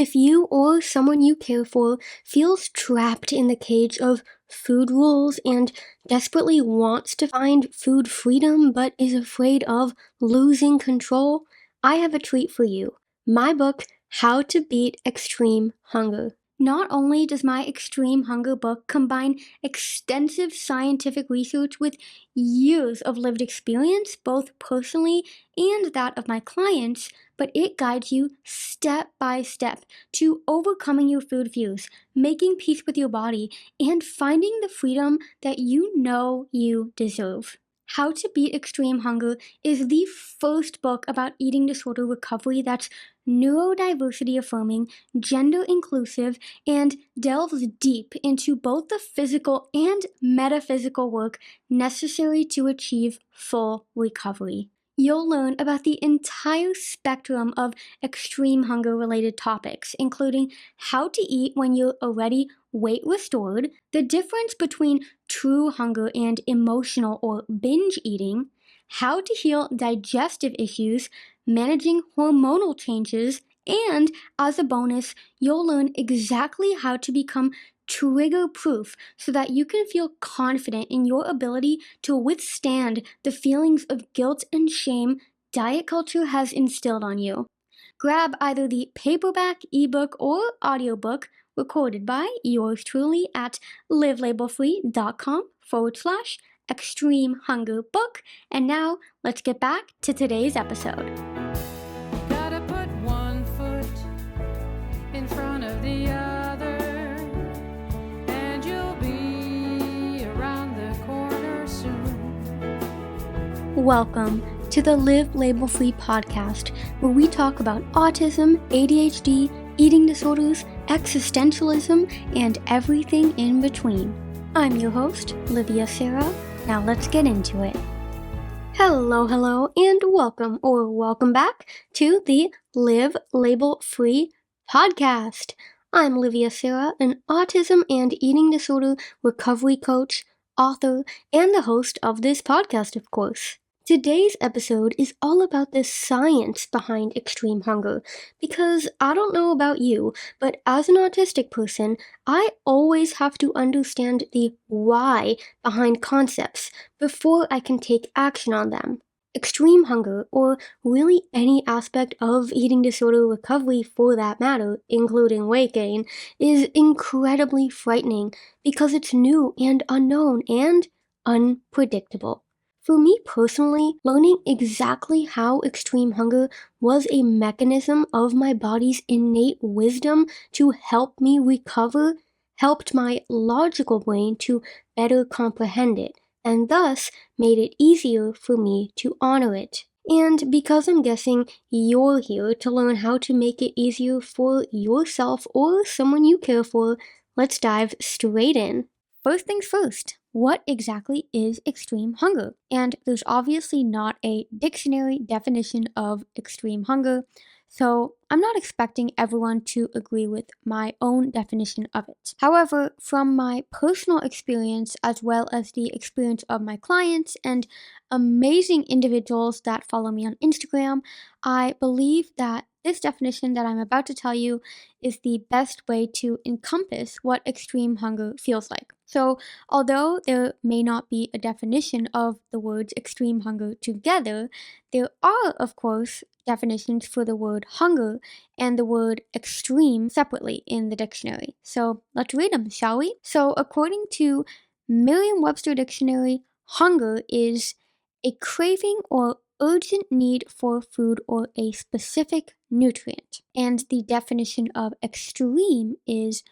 If you or someone you care for feels trapped in the cage of food rules and desperately wants to find food freedom but is afraid of losing control, I have a treat for you. My book, How to Beat Extreme Hunger. Not only does my Extreme Hunger book combine extensive scientific research with years of lived experience, both personally and that of my clients, but it guides you step by step to overcoming your food fears, making peace with your body, and finding the freedom that you know you deserve. How to Beat Extreme Hunger is the first book about eating disorder recovery that's neurodiversity affirming, gender inclusive, and delves deep into both the physical and metaphysical work necessary to achieve full recovery. You'll learn about the entire spectrum of extreme hunger-related topics, including how to eat when you're already weight restored, the difference between true hunger and emotional or binge eating, how to heal digestive issues, managing hormonal changes, and as a bonus, you'll learn exactly how to become trigger-proof so that you can feel confident in your ability to withstand the feelings of guilt and shame diet culture has instilled on you. Grab either the paperback, ebook, or audiobook recorded by yours truly at livelabelfree.com/extreme hunger book. And now let's get back to today's episode. Gotta put one foot in front of the other, and you'll be around the corner soon. Welcome to the Live Label Free podcast, where we talk about autism, ADHD, eating disorders, existentialism, and everything in between. I'm your host, Livia Sarah. Now let's get into it. Hello, and welcome back to the Live Label Free podcast. I'm Livia Sarah, an autism and eating disorder recovery coach, author, and the host of this podcast, of course. Today's episode is all about the science behind extreme hunger, because I don't know about you, but as an autistic person, I always have to understand the why behind concepts before I can take action on them. Extreme hunger, or really any aspect of eating disorder recovery for that matter, including weight gain, is incredibly frightening because it's new and unknown and unpredictable. For me personally, learning exactly how extreme hunger was a mechanism of my body's innate wisdom to help me recover helped my logical brain to better comprehend it, and thus made it easier for me to honor it. And because I'm guessing you're here to learn how to make it easier for yourself or someone you care for, let's dive straight in. First things first, what exactly is extreme hunger? And there's obviously not a dictionary definition of extreme hunger, so I'm not expecting everyone to agree with my own definition of it. However, from my personal experience as well as the experience of my clients and amazing individuals that follow me on Instagram, I believe that this definition that I'm about to tell you is the best way to encompass what extreme hunger feels like. So, although there may not be a definition of the words extreme hunger together, there are, of course, definitions for the word hunger and the word extreme separately in the dictionary. So, let's read them, shall we? So, according to Merriam-Webster Dictionary, hunger is a craving or urgent need for food or a specific nutrient. And the definition of extreme is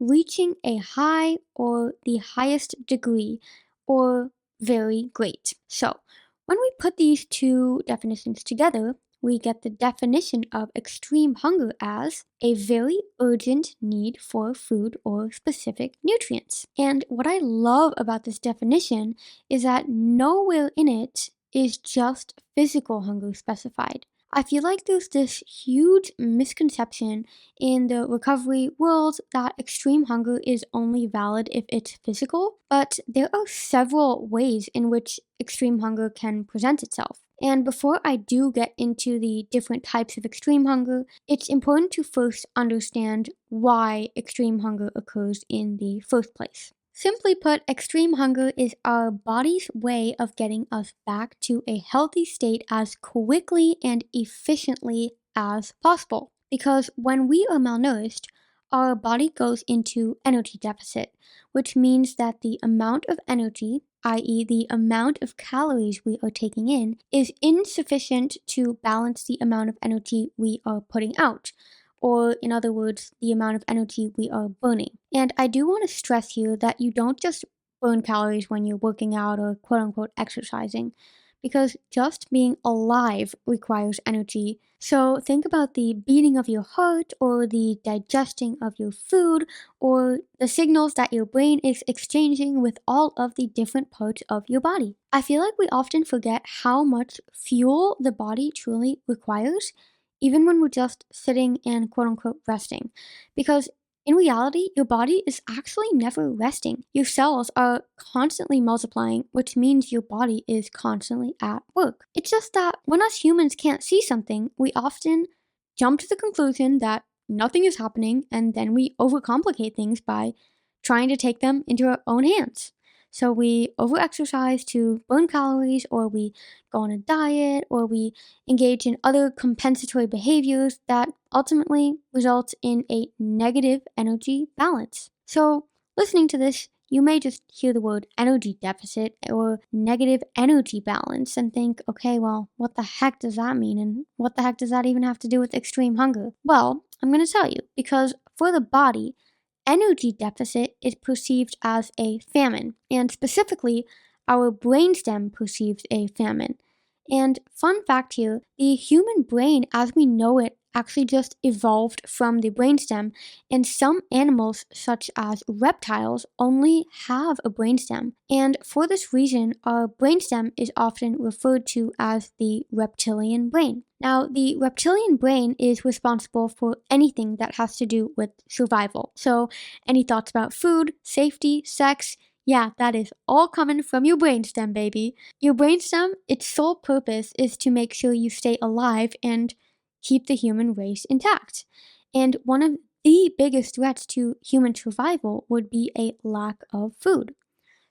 reaching a high or the highest degree or very great. So, when we put these two definitions together, we get the definition of extreme hunger as a very urgent need for food or specific nutrients. And what I love about this definition is that nowhere in it is just physical hunger specified. I feel like there's this huge misconception in the recovery world that extreme hunger is only valid if it's physical, but there are several ways in which extreme hunger can present itself. And before I do get into the different types of extreme hunger, it's important to first understand why extreme hunger occurs in the first place. Simply put, extreme hunger is our body's way of getting us back to a healthy state as quickly and efficiently as possible. Because when we are malnourished, our body goes into energy deficit, which means that the amount of energy, i.e., the amount of calories we are taking in, is insufficient to balance the amount of energy we are putting out, or in other words, the amount of energy we are burning. And I do want to stress here that you don't just burn calories when you're working out or quote unquote exercising, because just being alive requires energy. So think about the beating of your heart, or the digesting of your food, or the signals that your brain is exchanging with all of the different parts of your body. I feel like we often forget how much fuel the body truly requires, even when we're just sitting and quote unquote resting. Because in reality, your body is actually never resting. Your cells are constantly multiplying, which means your body is constantly at work. It's just that when us humans can't see something, we often jump to the conclusion that nothing is happening, and then we overcomplicate things by trying to take them into our own hands. So we overexercise to burn calories, or we go on a diet, or we engage in other compensatory behaviors that ultimately result in a negative energy balance. So, listening to this, you may just hear the word energy deficit or negative energy balance and think, okay, well, what the heck does that mean? And what the heck does that even have to do with extreme hunger? Well, I'm going to tell you, because for the body, energy deficit is perceived as a famine, and specifically, our brainstem perceives a famine. And fun fact here, the human brain as we know it actually just evolved from the brainstem, and some animals, such as reptiles, only have a brainstem. And for this reason, our brainstem is often referred to as the reptilian brain. Now, the reptilian brain is responsible for anything that has to do with survival. So, any thoughts about food, safety, sex, yeah, that is all coming from your brainstem, baby. Your brainstem, its sole purpose is to make sure you stay alive and keep the human race intact. And one of the biggest threats to human survival would be a lack of food.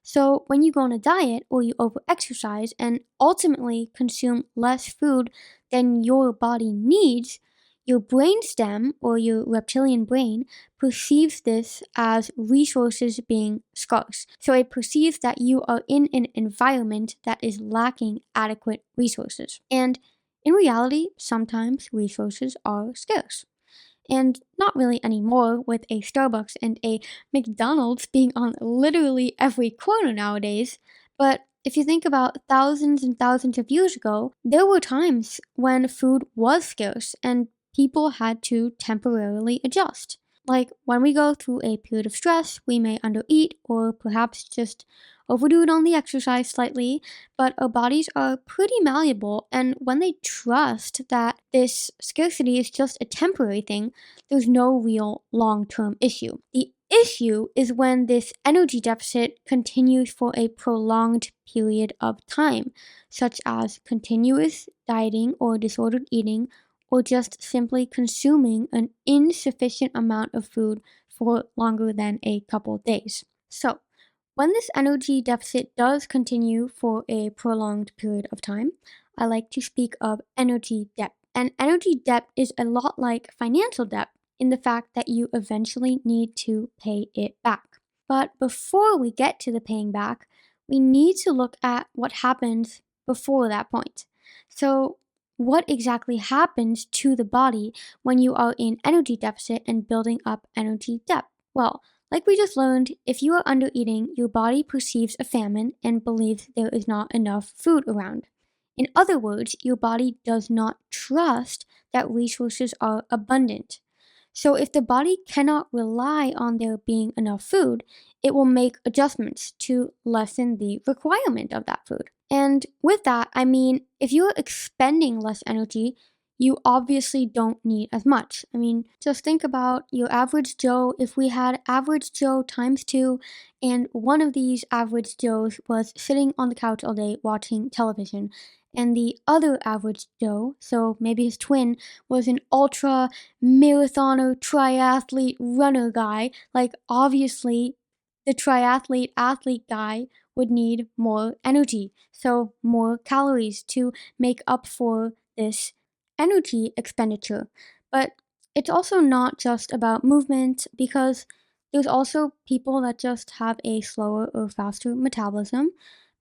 So when you go on a diet or you overexercise and ultimately consume less food than your body needs, your brainstem, or your reptilian brain, perceives this as resources being scarce. So it perceives that you are in an environment that is lacking adequate resources. And in reality, sometimes resources are scarce. And not really anymore, with a Starbucks and a McDonald's being on literally every corner nowadays. But if you think about thousands and thousands of years ago, there were times when food was scarce and people had to temporarily adjust. Like when we go through a period of stress, we may undereat or perhaps just overdo it on the exercise slightly, but our bodies are pretty malleable, and when they trust that this scarcity is just a temporary thing, there's no real long-term issue. The issue is when this energy deficit continues for a prolonged period of time, such as continuous dieting or disordered eating, or just simply consuming an insufficient amount of food for longer than a couple days. So, when this energy deficit does continue for a prolonged period of time, I like to speak of energy debt. And energy debt is a lot like financial debt in the fact that you eventually need to pay it back. But before we get to the paying back, we need to look at what happens before that point. So, what exactly happens to the body when you are in energy deficit and building up energy debt? Well, like we just learned, if you are undereating, your body perceives a famine and believes there is not enough food around. In other words, your body does not trust that resources are abundant. So if the body cannot rely on there being enough food, it will make adjustments to lessen the requirement of that food. And with that, I mean, if you're expending less energy, you obviously don't need as much. I mean, just think about your average Joe. If we had average Joe times 2, and one of these average Joes was sitting on the couch all day watching television, and the other average Joe, so maybe his twin, was an ultra marathoner triathlete runner guy, like obviously the triathlete athlete guy would need more energy, so more calories to make up for this energy expenditure. But it's also not just about movement because there's also people that just have a slower or faster metabolism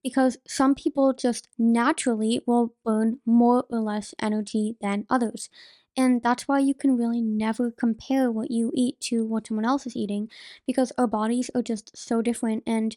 because some people just naturally will burn more or less energy than others. And that's why you can really never compare what you eat to what someone else is eating because our bodies are just so different. And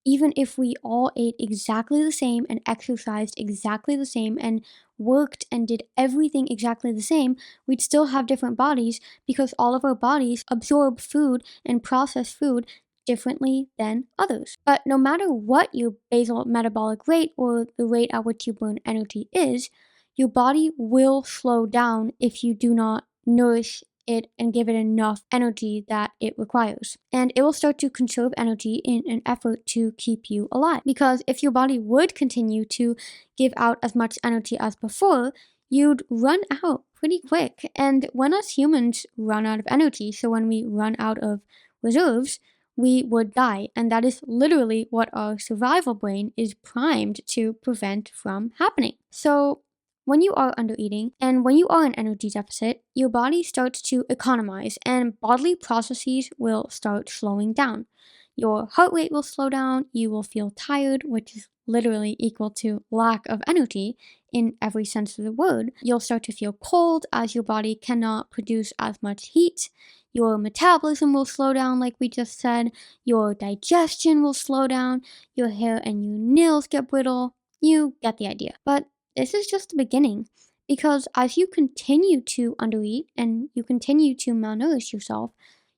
even if we all ate exactly the same and exercised exactly the same and worked and did everything exactly the same, we'd still have different bodies because all of our bodies absorb food and process food differently than others. But no matter what your basal metabolic rate or the rate at which you burn energy is, your body will slow down if you do not nourish it and give it enough energy that it requires. And it will start to conserve energy in an effort to keep you alive. Because if your body would continue to give out as much energy as before, you'd run out pretty quick. And when us humans run out of energy, so when we run out of reserves, we would die. And that is literally what our survival brain is primed to prevent from happening. So when you are undereating and when you are in energy deficit, your body starts to economize and bodily processes will start slowing down. Your heart rate will slow down, you will feel tired, which is literally equal to lack of energy in every sense of the word. You'll start to feel cold as your body cannot produce as much heat. Your metabolism will slow down, like we just said. Your digestion will slow down. Your hair and your nails get brittle. You get the idea. But this is just the beginning because as you continue to undereat and you continue to malnourish yourself,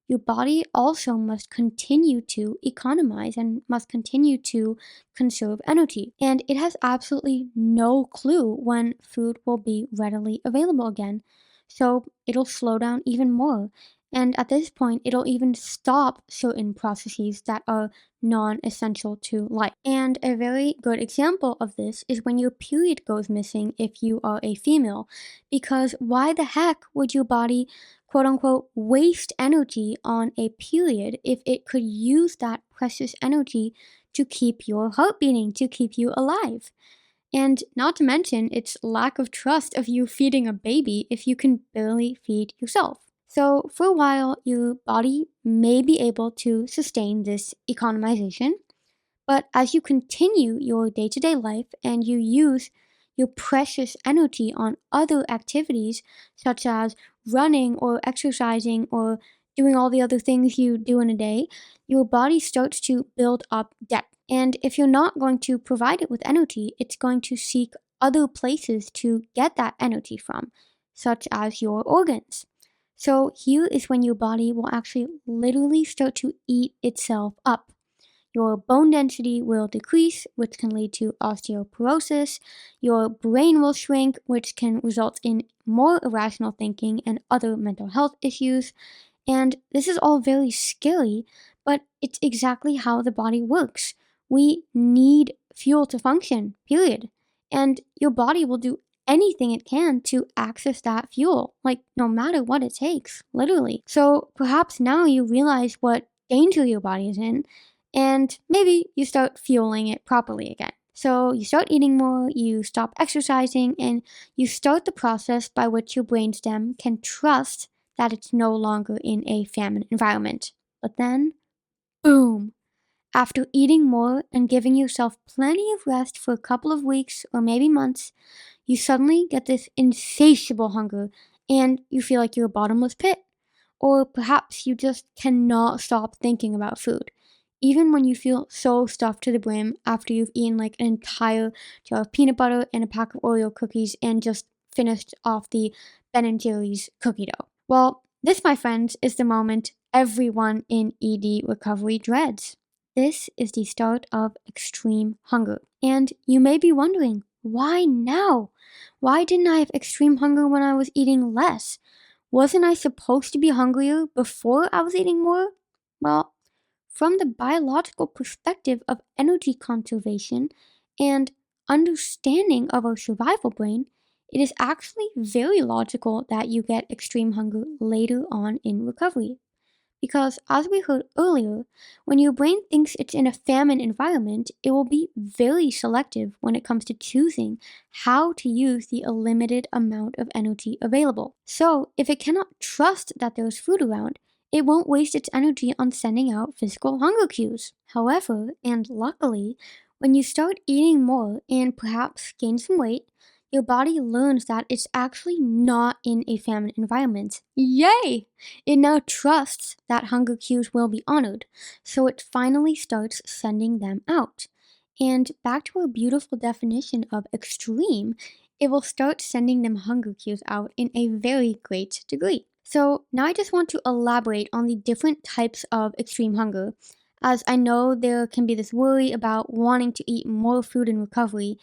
your body also must continue to economize and must continue to conserve energy. And it has absolutely no clue when food will be readily available again. So it'll slow down even more. And at this point, it'll even stop certain processes that are non essential to life. And a very good example of this is when your period goes missing if you are a female. Because why the heck would your body, quote unquote, waste energy on a period if it could use that precious energy to keep your heart beating, to keep you alive? And not to mention its lack of trust of you feeding a baby if you can barely feed yourself. So, for a while, your body may be able to sustain this economization, but as you continue your day to day life and you use your precious energy on other activities, such as running or exercising or doing all the other things you do in a day, your body starts to build up debt. And if you're not going to provide it with energy, it's going to seek other places to get that energy from, such as your organs. So here is when your body will actually literally start to eat itself up. Your bone density will decrease, which can lead to osteoporosis. Your brain will shrink, which can result in more irrational thinking and other mental health issues. And this is all very scary, but it's exactly how the body works. We need fuel to function, period. And your body will do anything it can to access that fuel, like no matter what it takes, literally. So perhaps now you realize what danger your body is in, and maybe you start fueling it properly again. So you start eating more, you stop exercising, and you start the process by which your brainstem can trust that it's no longer in a famine environment. But then, boom! After eating more and giving yourself plenty of rest for a couple of weeks or maybe months, you suddenly get this insatiable hunger and you feel like you're a bottomless pit. Or perhaps you just cannot stop thinking about food. Even when you feel so stuffed to the brim after you've eaten like an entire jar of peanut butter and a pack of Oreo cookies and just finished off the Ben & Jerry's cookie dough. Well, this, my friends, is the moment everyone in ED recovery dreads. This is the start of extreme hunger. And you may be wondering, why now? Why didn't I have extreme hunger when I was eating less? Wasn't I supposed to be hungrier before I was eating more? Well, from the biological perspective of energy conservation and understanding of our survival brain, it is actually very logical that you get extreme hunger later on in recovery. Because, as we heard earlier, when your brain thinks it's in a famine environment, it will be very selective when it comes to choosing how to use the limited amount of energy available. So, if it cannot trust that there's food around, it won't waste its energy on sending out physical hunger cues. However, and luckily, when you start eating more and perhaps gain some weight, your body learns that it's actually not in a famine environment. Yay! It now trusts that hunger cues will be honored, so it finally starts sending them out. And back to our beautiful definition of extreme, it will start sending them hunger cues out in a very great degree. So now I just want to elaborate on the different types of extreme hunger, as I know there can be this worry about wanting to eat more food in recovery,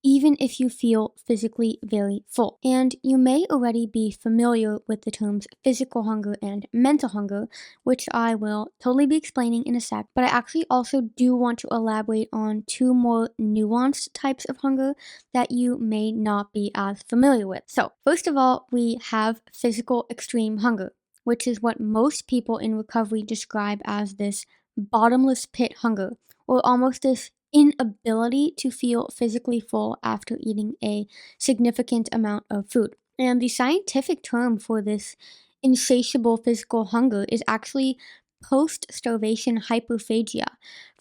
even if you feel physically very full. And you may already be familiar with the terms physical hunger and mental hunger, which I will totally be explaining in a sec, but I actually also do want to elaborate on two more nuanced types of hunger that you may not be as familiar with. So, first of all, we have physical extreme hunger, which is what most people in recovery describe as this bottomless pit hunger, or almost this inability to feel physically full after eating a significant amount of food. And the scientific term for this insatiable physical hunger is actually post-starvation hyperphagia,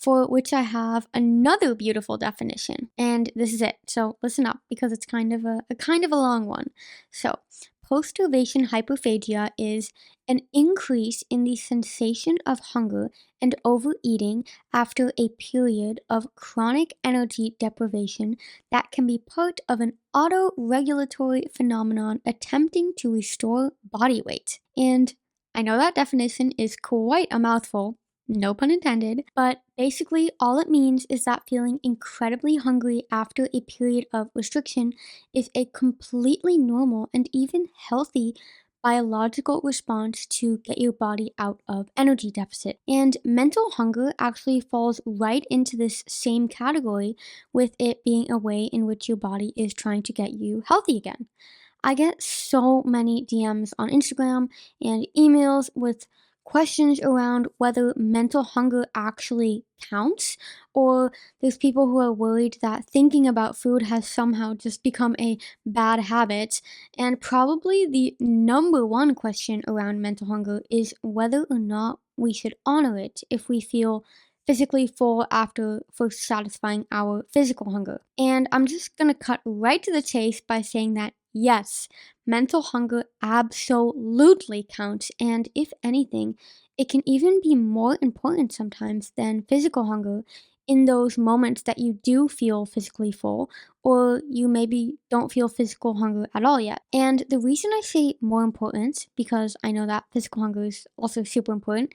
for which I have another beautiful definition. And this is it. So listen up, because it's kind of a long one. So post-starvation hyperphagia is an increase in the sensation of hunger and overeating after a period of chronic energy deprivation that can be part of an auto-regulatory phenomenon attempting to restore body weight. And I know that definition is quite a mouthful, no pun intended, but basically all it means is that feeling incredibly hungry after a period of restriction is a completely normal and even healthy biological response to get your body out of energy deficit. And mental hunger actually falls right into this same category, with it being a way in which your body is trying to get you healthy again. I get so many DMs on Instagram and emails with questions around whether mental hunger actually counts, or there's people who are worried that thinking about food has somehow just become a bad habit. And probably the number one question around mental hunger is whether or not we should honor it if we feel physically full after first satisfying our physical hunger. And I'm just gonna cut right to the chase by saying that yes, mental hunger absolutely counts, and if anything, it can even be more important sometimes than physical hunger in those moments that you do feel physically full, or you maybe don't feel physical hunger at all yet. And the reason I say more important, because I know that physical hunger is also super important,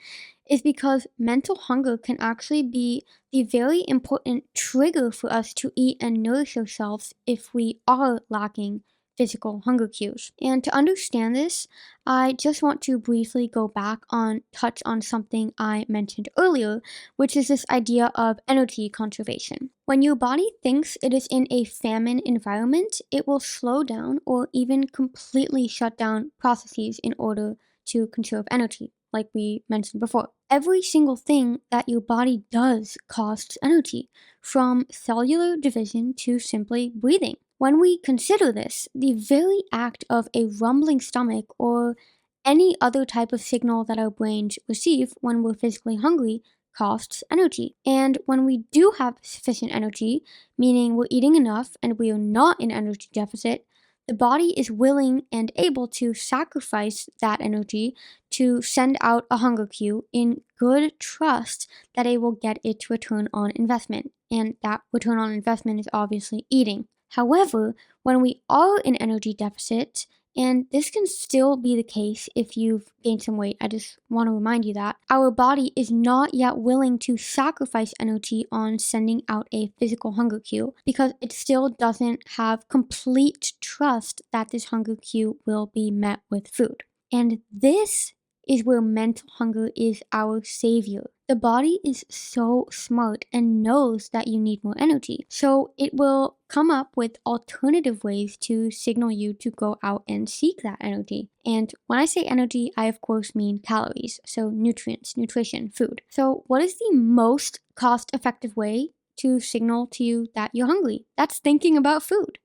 is because mental hunger can actually be the very important trigger for us to eat and nourish ourselves if we are lacking physical hunger cues. And to understand this, I just want to briefly touch on something I mentioned earlier, which is this idea of energy conservation. When your body thinks it is in a famine environment, it will slow down or even completely shut down processes in order to conserve energy, like we mentioned before. Every single thing that your body does costs energy, from cellular division to simply breathing. When we consider this, the very act of a rumbling stomach or any other type of signal that our brains receive when we're physically hungry costs energy. And when we do have sufficient energy, meaning we're eating enough and we are not in energy deficit, the body is willing and able to sacrifice that energy to send out a hunger cue in good trust that it will get its return on investment. And that return on investment is obviously eating. However, when we are in energy deficit, and this can still be the case if you've gained some weight, I just want to remind you that our body is not yet willing to sacrifice energy on sending out a physical hunger cue, because it still doesn't have complete trust that this hunger cue will be met with food. And this is where mental hunger is our savior. The body is so smart and knows that you need more energy, so it will come up with alternative ways to signal you to go out and seek that energy. And when I say energy, I of course mean calories, so nutrients, nutrition, food. So what is the most cost-effective way to signal to you that you're hungry? That's thinking about food,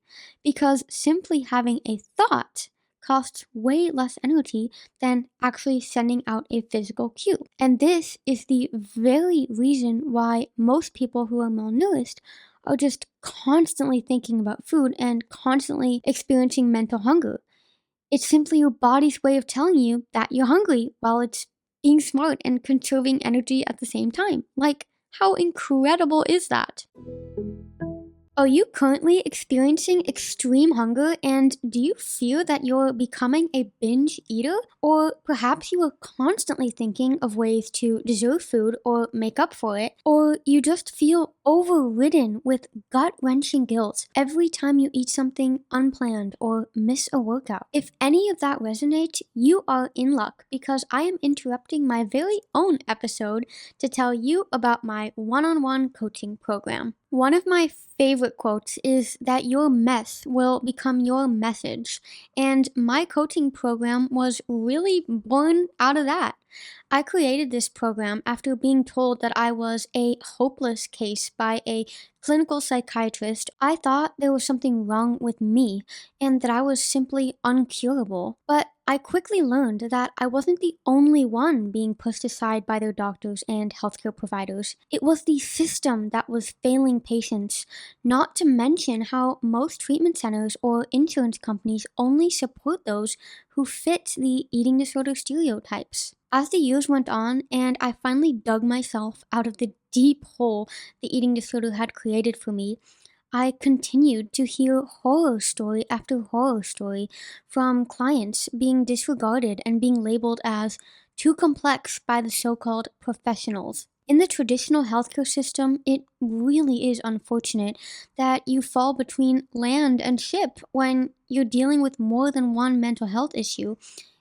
because simply having a thought costs way less energy than actually sending out a physical cue. And this is the very reason why most people who are malnourished are just constantly thinking about food and constantly experiencing mental hunger. It's simply your body's way of telling you that you're hungry while it's being smart and conserving energy at the same time. Like, how incredible is that? Are you currently experiencing extreme hunger, and do you feel that you're becoming a binge eater? Or perhaps you are constantly thinking of ways to deserve food or make up for it, or you just feel overridden with gut-wrenching guilt every time you eat something unplanned or miss a workout. If any of that resonates, you are in luck, because I am interrupting my very own episode to tell you about my one-on-one coaching program. One of my favorite quotes is that your mess will become your message, and my coaching program was really born out of that. I created this program after being told that I was a hopeless case by a clinical psychiatrist. I thought there was something wrong with me and that I was simply uncurable. But I quickly learned that I wasn't the only one being pushed aside by their doctors and healthcare providers. It was the system that was failing patients, not to mention how most treatment centers or insurance companies only support those who fit the eating disorder stereotypes. As the years went on and I finally dug myself out of the deep hole the eating disorder had created for me, I continued to hear horror story after horror story from clients being disregarded and being labeled as too complex by the so-called professionals. In the traditional healthcare system, it really is unfortunate that you fall between land and ship when you're dealing with more than one mental health issue,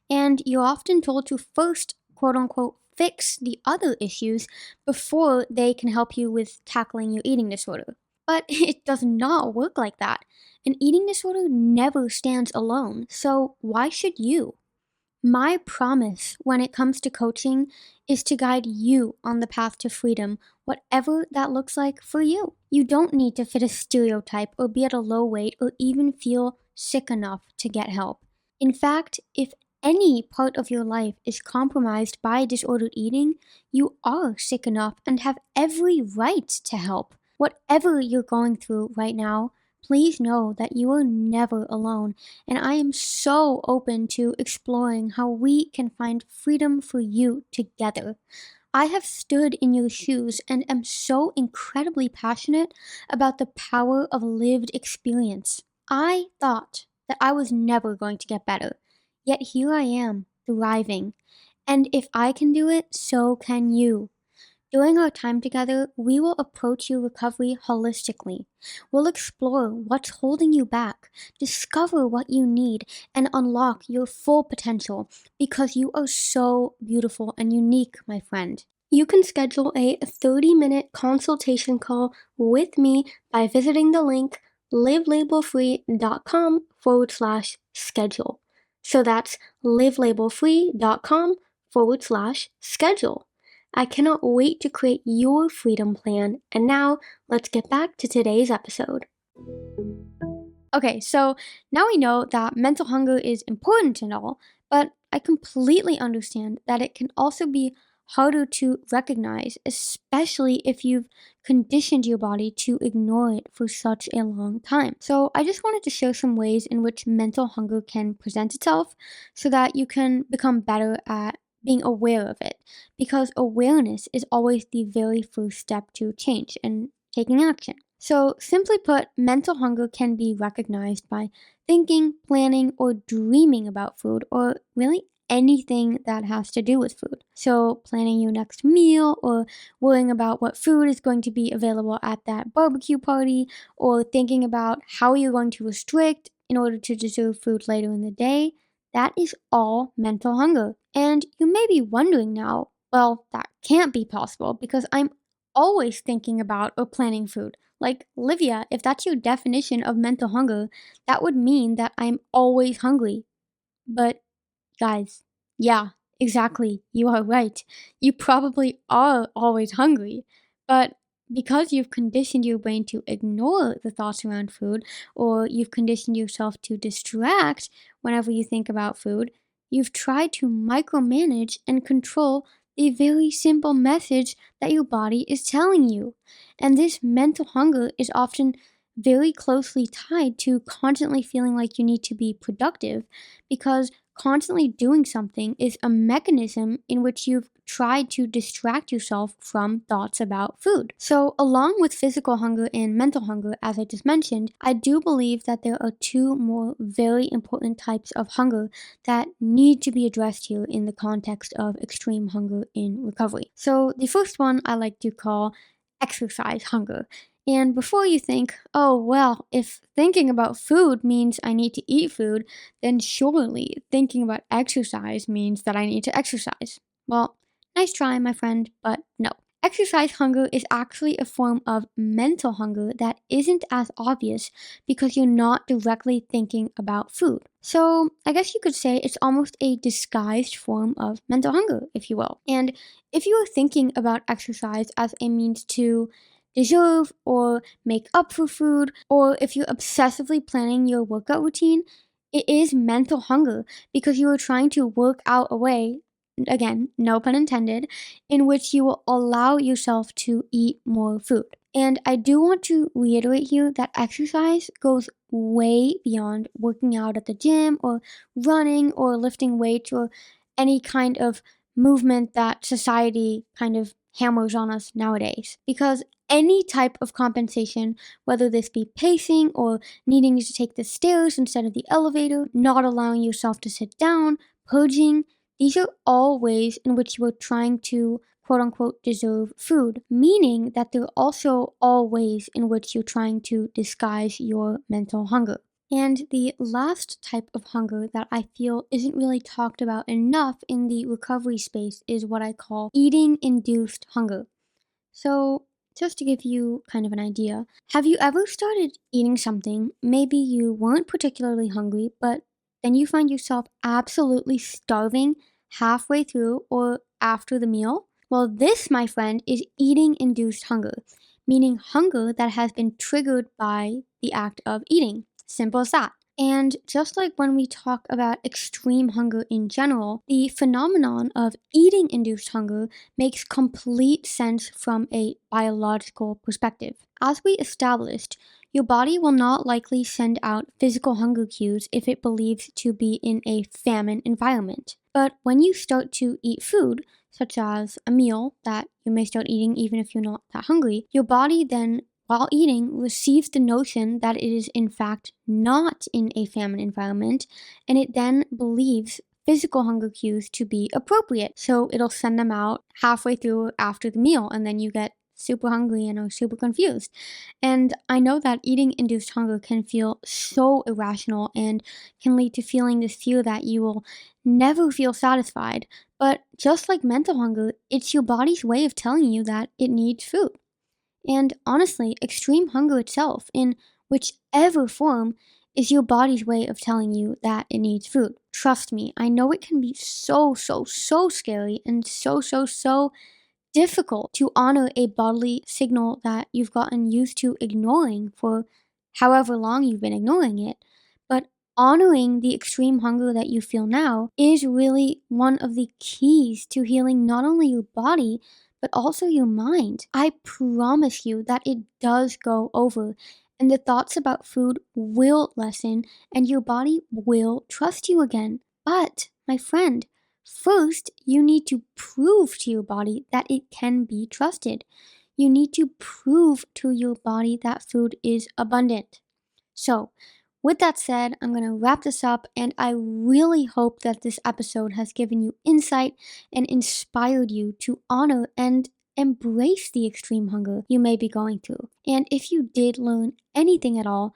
and you're often told to first, quote unquote, fix the other issues before they can help you with tackling your eating disorder. But it does not work like that. An eating disorder never stands alone, so why should you? My promise when it comes to coaching is to guide you on the path to freedom, whatever that looks like for you. You don't need to fit a stereotype or be at a low weight or even feel sick enough to get help. In fact, if any part of your life is compromised by disordered eating, you are sick enough and have every right to help. Whatever you're going through right now, please know that you are never alone, and I am so open to exploring how we can find freedom for you together. I have stood in your shoes and am so incredibly passionate about the power of lived experience. I thought that I was never going to get better, yet here I am, thriving. And if I can do it, so can you. During our time together, we will approach your recovery holistically. We'll explore what's holding you back, discover what you need, and unlock your full potential, because you are so beautiful and unique, my friend. You can schedule a 30-minute consultation call with me by visiting the link livelabelfree.com/schedule. So that's livelabelfree.com/schedule. I cannot wait to create your freedom plan. And now, let's get back to today's episode. Okay, so now we know that mental hunger is important and all, but I completely understand that it can also be harder to recognize, especially if you've conditioned your body to ignore it for such a long time. So I just wanted to share some ways in which mental hunger can present itself so that you can become better at being aware of it, because awareness is always the very first step to change and taking action. So simply put, mental hunger can be recognized by thinking, planning, or dreaming about food, or really anything that has to do with food. So planning your next meal, or worrying about what food is going to be available at that barbecue party, or thinking about how you're going to restrict in order to deserve food later in the day. that is all mental hunger. And you may be wondering now, well, that can't be possible because I'm always thinking about or planning food. Like, Livia, if that's your definition of mental hunger, that would mean that I'm always hungry. But guys, yeah, exactly. You are right. You probably are always hungry. But because you've conditioned your brain to ignore the thoughts around food, or you've conditioned yourself to distract whenever you think about food, you've tried to micromanage and control the very simple message that your body is telling you. And this mental hunger is often very closely tied to constantly feeling like you need to be productive because constantly doing something is a mechanism in which you've tried to distract yourself from thoughts about food. So, along with physical hunger and mental hunger, as I just mentioned, I do believe that there are two more very important types of hunger that need to be addressed here in the context of extreme hunger in recovery. So, the first one I like to call exercise hunger. And before you think, oh, well, if thinking about food means I need to eat food, then surely thinking about exercise means that I need to exercise. Well, nice try, my friend, but no. Exercise hunger is actually a form of mental hunger that isn't as obvious because you're not directly thinking about food. So, I guess you could say it's almost a disguised form of mental hunger, if you will. And if you are thinking about exercise as a means to deserve or make up for food, or if you're obsessively planning your workout routine, it is mental hunger because you are trying to work out a way, again, no pun intended, in which you will allow yourself to eat more food. And I do want to reiterate here that exercise goes way beyond working out at the gym or running or lifting weights or any kind of movement that society kind of hammers on us nowadays. Because any type of compensation, whether this be pacing or needing to take the stairs instead of the elevator, not allowing yourself to sit down, purging, these are all ways in which you are trying to quote unquote deserve food, meaning that they're also all ways in which you're trying to disguise your mental hunger. And the last type of hunger that I feel isn't really talked about enough in the recovery space is what I call eating-induced hunger. So, just to give you kind of an idea, have you ever started eating something, maybe you weren't particularly hungry, but then you find yourself absolutely starving halfway through or after the meal? Well, this, my friend, is eating-induced hunger, meaning hunger that has been triggered by the act of eating. Simple as that. And just like when we talk about extreme hunger in general, the phenomenon of eating induced hunger makes complete sense from a biological perspective. As we established, your body will not likely send out physical hunger cues if it believes to be in a famine environment. But when you start to eat food, such as a meal that you may start eating even if you're not that hungry, your body then while eating, receives the notion that it is in fact not in a famine environment, and it then believes physical hunger cues to be appropriate. So it'll send them out halfway through after the meal, and then you get super hungry and are super confused. And I know that eating induced hunger can feel so irrational and can lead to feeling this fear that you will never feel satisfied. But just like mental hunger, it's your body's way of telling you that it needs food. And honestly, extreme hunger itself, in whichever form, is your body's way of telling you that it needs food. Trust me, I know it can be so scary and so difficult to honor a bodily signal that you've gotten used to ignoring for however long you've been ignoring it. But honoring the extreme hunger that you feel now is really one of the keys to healing not only your body, but also your mind. I promise you that it does go over, and the thoughts about food will lessen, and your body will trust you again. But, my friend, first you need to prove to your body that it can be trusted. You need to prove to your body that food is abundant. So, with that said, I'm going to wrap this up, and I really hope that this episode has given you insight and inspired you to honor and embrace the extreme hunger you may be going through. And if you did learn anything at all,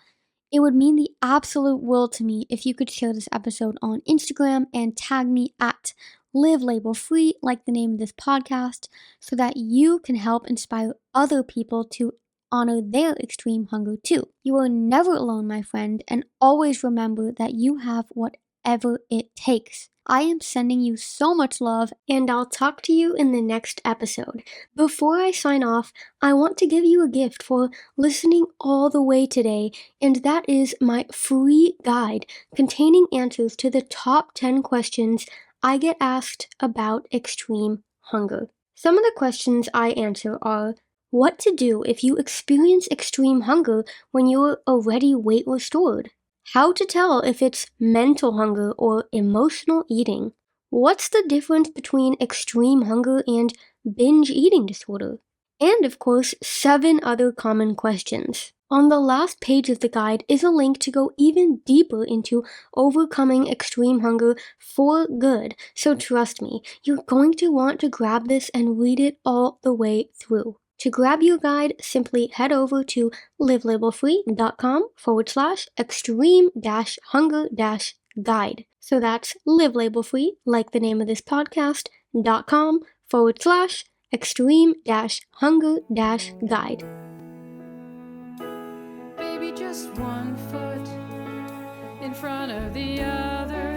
It would mean the absolute world to me if you could share this episode on Instagram and tag me at Live Label Free, like the name of this podcast, so that you can help inspire other people to honor their extreme hunger too. You are never alone, my friend, and always remember that you have whatever it takes. I am sending you so much love, and I'll talk to you in the next episode. Before I sign off, I want to give you a gift for listening all the way today, and that is my free guide containing answers to the top 10 questions I get asked about extreme hunger. Some of the questions I answer are: what to do if you experience extreme hunger when you're already weight restored? How to tell if it's mental hunger or emotional eating? What's the difference between extreme hunger and binge eating disorder? And of course, 7 other common questions. On the last page of the guide is a link to go even deeper into overcoming extreme hunger for good. So trust me, you're going to want to grab this and read it all the way through. To grab your guide, simply head over to livelabelfree.com/extreme-hunger-guide. So that's livelabelfree, like the name of this podcast, .com/extreme-hunger-guide. Baby, just one foot in front of the other.